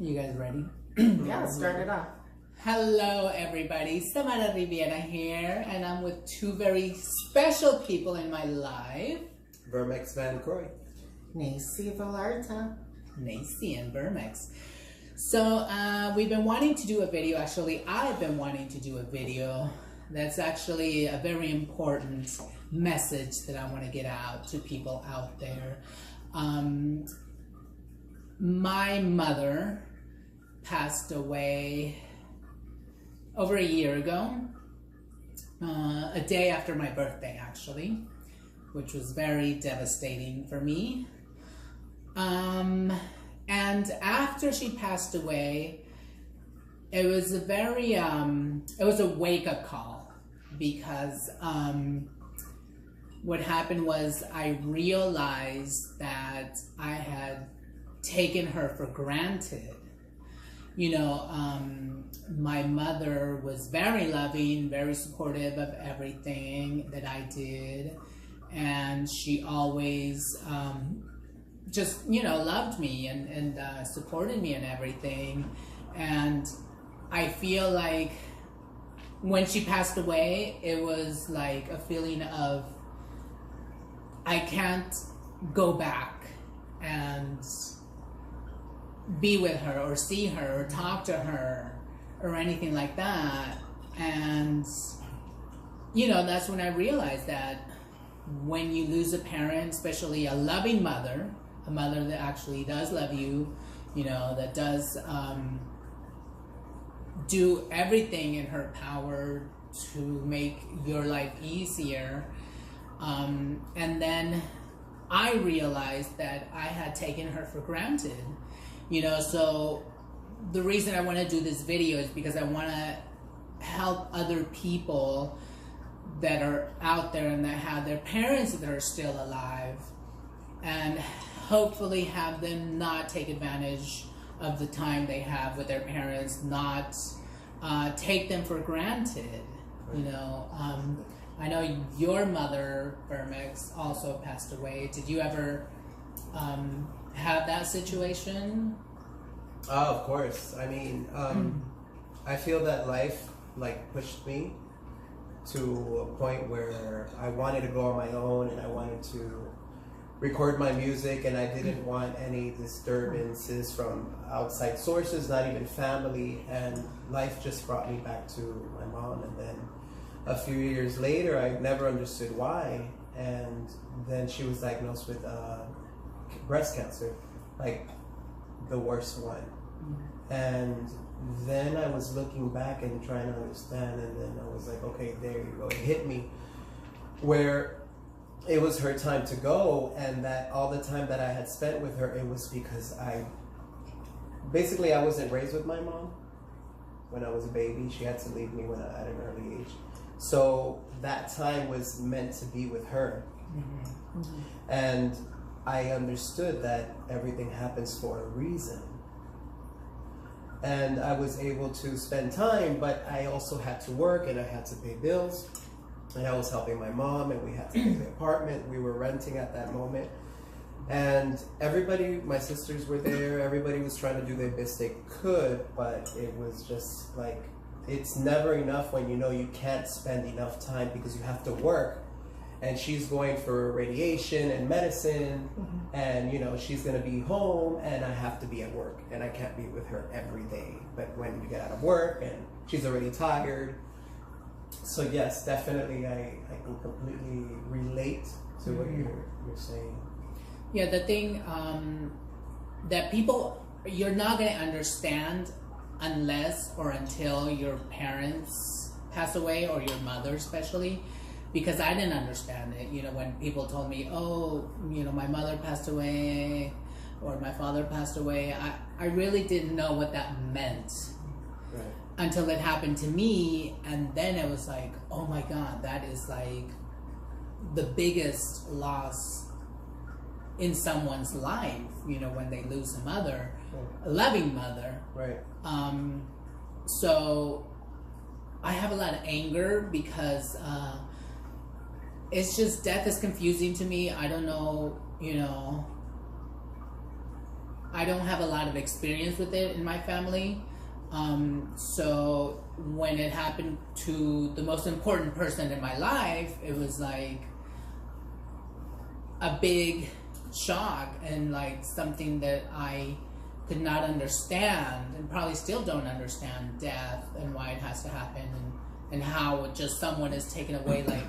You guys ready? Yeah, start it off. Hello everybody, Samara Riviera here, and I'm with two very special people in my life. Vermex and Croix. Naycee, villarta. naycee and vermex. So we've been wanting to do a video, actually I've been wanting to do a video that's actually a very important message that I want to get out to people out there. My mother passed away over a year ago, a day after my birthday actually, which was very devastating for me. And after she passed away, it was a very, it was a wake-up call, because what happened was I realized that I had taken her for granted. You know, my mother was very loving, very supportive of everything that I did, and she always just, you know, loved me and supported me and everything. And I feel like when she passed away, it was like a feeling of I can't go back and be with her or see her or talk to her or anything like that. And you know, that's when I realized that when you lose a parent, especially a loving mother, a mother that actually does love you, you know, that does do everything in her power to make your life easier, and then I realized that I had taken her for granted. You know, so the reason I want to do this video is because I want to help other people that are out there and that have their parents that are still alive, and hopefully have them not take advantage of the time they have with their parents, not take them for granted. You know, I know your mother, vermex, also passed away. Did you ever have that situation? Oh, of course. I mean, I feel that life like pushed me to a point where I wanted to go on my own, and I wanted to record my music, and I didn't want any disturbances from outside sources, not even family. And life just brought me back to my mom, and then a few years later I never understood why, and then she was diagnosed with breast cancer, like the worst one. And then I was looking back and trying to understand, and then I was like, okay, there you go. It hit me where it was her time to go, and that all the time that I had spent with her, it was because I wasn't raised with my mom. When I was a baby, she had to leave me at an early age. So that time was meant to be with her. Mm-hmm. Mm-hmm. And I understood that everything happens for a reason. And I was able to spend time, but I also had to work, and I had to pay bills. And I was helping my mom, and we had to pay the apartment. We were renting at that moment. And everybody, my sisters were there. Everybody was trying to do their best they could, but it was just like, it's never enough when you know you can't spend enough time because you have to work. And she's going for radiation and medicine, and you know, she's gonna be home, and I have to be at work, and I can't be with her every day. But when you get out of work and she's already tired, so yes, definitely I can completely relate to what you're saying. Yeah, the thing that people, you're not gonna understand unless or until your parents pass away, or your mother especially. Because I didn't understand it, you know, when people told me, oh, you know, my mother passed away or my father passed away, I really didn't know what that meant. Right. Until it happened to me, and then it was like, oh my God, that is like the biggest loss in someone's life, you know, when they lose a mother, a loving mother. Right. So I have a lot of anger because it's just, death is confusing to me. I don't know, you know, I don't have a lot of experience with it in my family. So when it happened to the most important person in my life, it was like a big shock and like something that I could not understand, and probably still don't understand death and why it has to happen, and how just someone is taken away like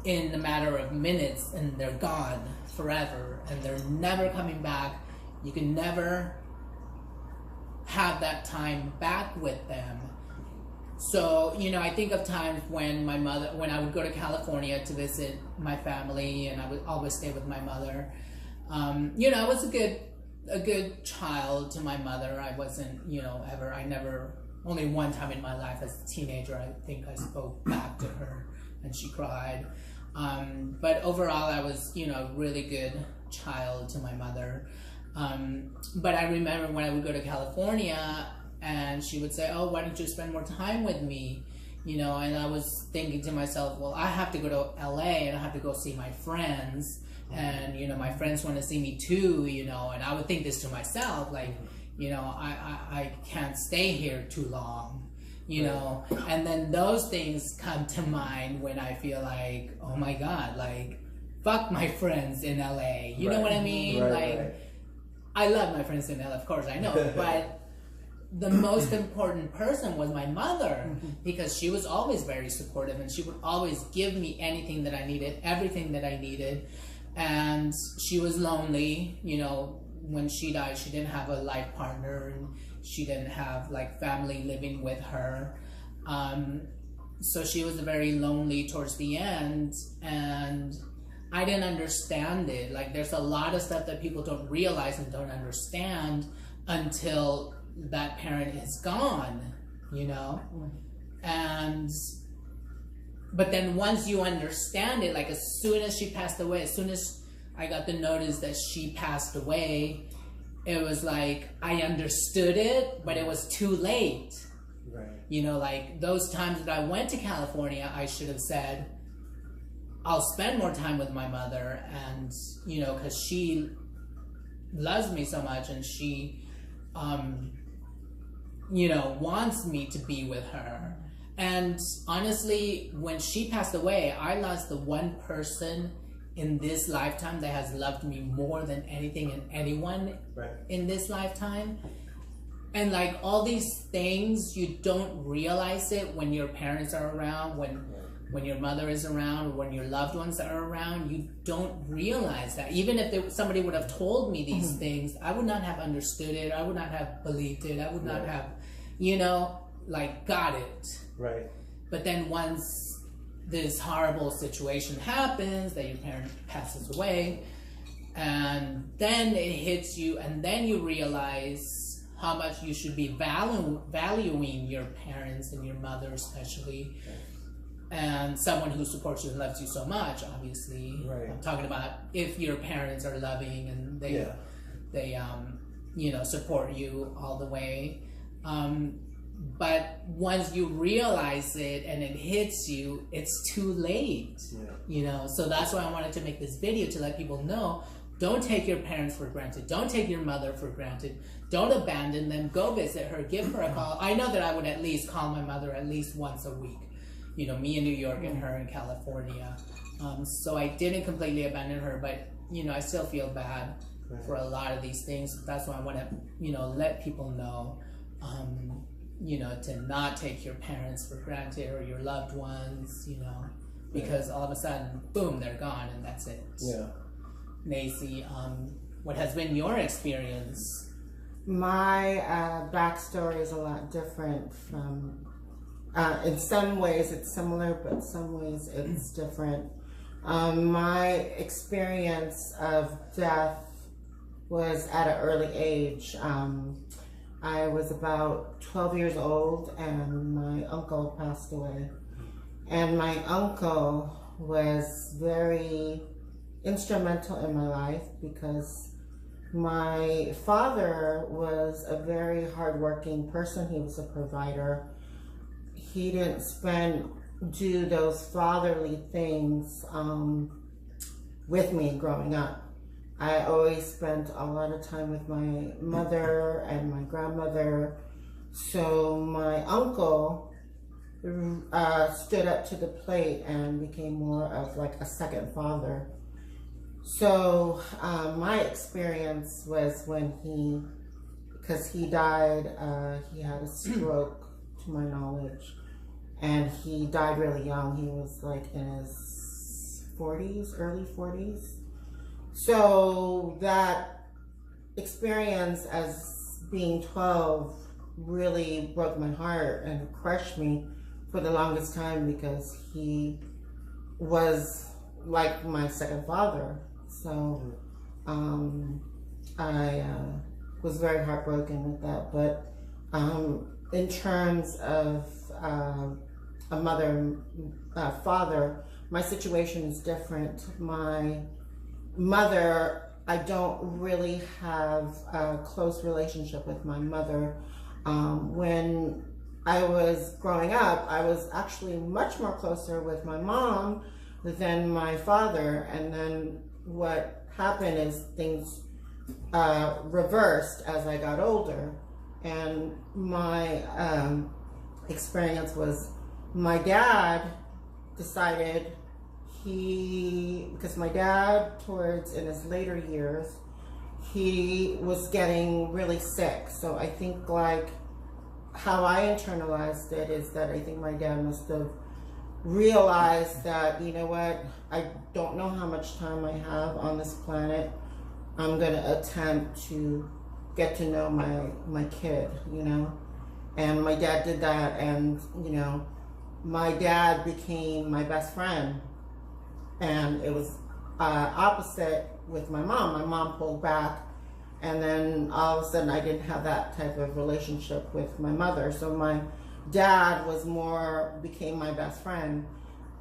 in a matter of minutes and they're gone forever and they're never coming back. You can never have that time back with them. So, you know, I think of times when when I would go to California to visit my family, and I would always stay with my mother. You know, I was a good child to my mother. I wasn't, you know, only one time in my life as a teenager, I think I spoke back to her and she cried. But overall, I was, you know, a really good child to my mother. But I remember when I would go to California and she would say, oh, why don't you spend more time with me? You know, and I was thinking to myself, well, I have to go to LA and I have to go see my friends. And, you know, my friends want to see me too, you know, and I would think this to myself, like, you know, I can't stay here too long, you know. And then those things come to mind when I feel like, oh my God, like, fuck my friends in LA. You know what I mean? I love my friends in LA, of course, I know, but the most important person was my mother, because she was always very supportive and she would always give me anything that I needed, everything that I needed. And she was lonely, you know. When she died, she didn't have a life partner and she didn't have like family living with her. So she was very lonely towards the end, and I didn't understand it. Like, there's a lot of stuff that people don't realize and don't understand until that parent is gone, you know? But then once you understand it, like as soon as she passed away, as soon as I got the notice that she passed away, it was like I understood it, but it was too late. Right. You know, like those times that I went to California, I should have said, I'll spend more time with my mother, and, you know, because she loves me so much and she, you know, wants me to be with her. And honestly, when she passed away, I lost the one person in this lifetime that has loved me more than anything and anyone in this lifetime. And like all these things, you don't realize it when your parents are around, when your mother is around, when your loved ones are around. You don't realize that. Even if somebody would have told me these things, I would not have understood it. I would not have believed it. I would not have, you know, like got it. Right. But then once this horrible situation happens, that your parent passes away, and then it hits you, and then you realize how much you should be valuing your parents and your mother especially, and someone who supports you and loves you so much, obviously. Right. I'm talking about if your parents are loving and they you know, support you all the way. But once you realize it and it hits you, it's too late, you know? So that's why I wanted to make this video, to let people know, don't take your parents for granted. Don't take your mother for granted. Don't abandon them. Go visit her. Give her a call. I know that I would at least call my mother at least once a week. You know, me in New York and her in California. So I didn't completely abandon her, but, you know, I still feel bad for a lot of these things. That's why I want to, you know, let people know, you know, to not take your parents for granted or your loved ones, you know, because all of a sudden, boom, they're gone and that's it. Yeah. Naycee, what has been your experience? My backstory is a lot different from, in some ways it's similar, but some ways it's different. My experience of death was at an early age. I was about 12 years old and my uncle passed away. And my uncle was very instrumental in my life because my father was a very hardworking person. He was a provider. He didn't do those fatherly things with me growing up. I always spent a lot of time with my mother and my grandmother. So my uncle stood up to the plate and became more of like a second father. So my experience was when because he died, he had a stroke to my knowledge, and he died really young. He was like in his 40s, early 40s. So that experience as being 12 really broke my heart and crushed me for the longest time, because he was like my second father. So I was very heartbroken with that. But in terms of a mother, father, my situation is different. My mother, I don't really have a close relationship with my mother. When I was growing up, I was actually much more closer with my mom than my father. And then what happened is things reversed as I got older. And my experience was my dad decided because my dad, towards in his later years, he was getting really sick. So I think like how I internalized it is that I think my dad must have realized that, you know what, I don't know how much time I have on this planet. I'm gonna attempt to get to know my kid, you know. And my dad did that, and you know, my dad became my best friend. And it was opposite with my mom. My mom pulled back, and then all of a sudden I didn't have that type of relationship with my mother. So my dad became my best friend.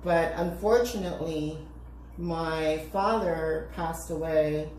But unfortunately, my father passed away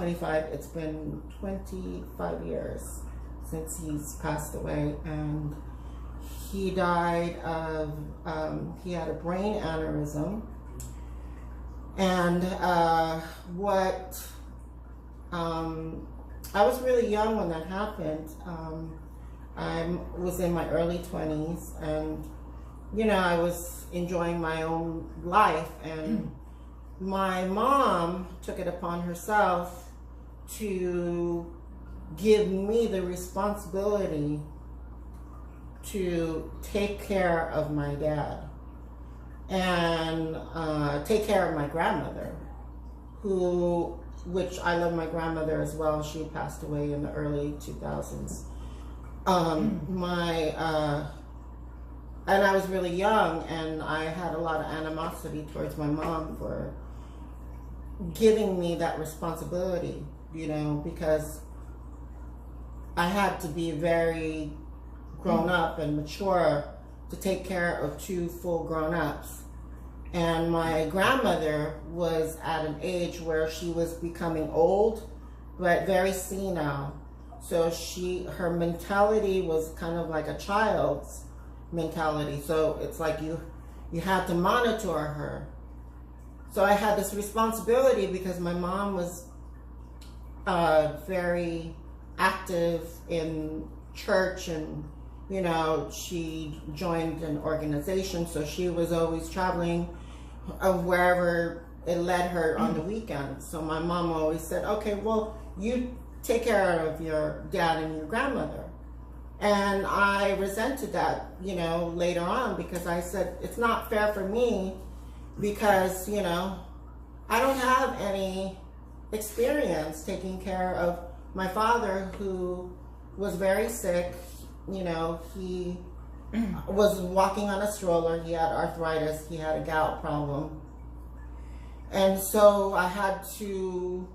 it's been 25 years since he's passed away. And he died of, he had a brain aneurysm. And I was really young when that happened. I was in my early 20s, and you know, I was enjoying my own life, and my mom took it upon herself to give me the responsibility to take care of my dad and take care of my grandmother, which I love my grandmother as well. She passed away in the early 2000s. And I was really young, and I had a lot of animosity towards my mom for giving me that responsibility, you know, because I had to be very grown up and mature to take care of two full grown-ups. And my grandmother was at an age where she was becoming old, but very senile. So her mentality was kind of like a child's mentality. So it's like you had to monitor her. So I had this responsibility because my mom was very active in church, and you know, she joined an organization, so she was always traveling wherever it led her on the weekends. So my mom always said, okay, well, you take care of your dad and your grandmother. And I resented that, you know, later on, because I said, it's not fair for me, because, you know, I don't have any experience taking care of my father, who was very sick. You know, he was walking on a stroller. He had arthritis. He had a gout problem. And so I had to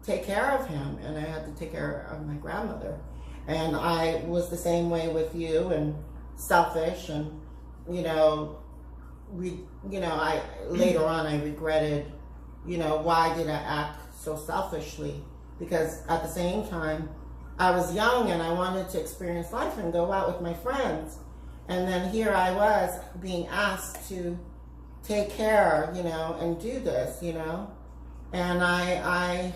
take care of him, and I had to take care of my grandmother. And I was the same way with you, and selfish, and, you know, later on I regretted, you know, why did I act so selfishly? Because at the same time, I was young and I wanted to experience life and go out with my friends. And then here I was being asked to take care, you know, and do this, you know. And I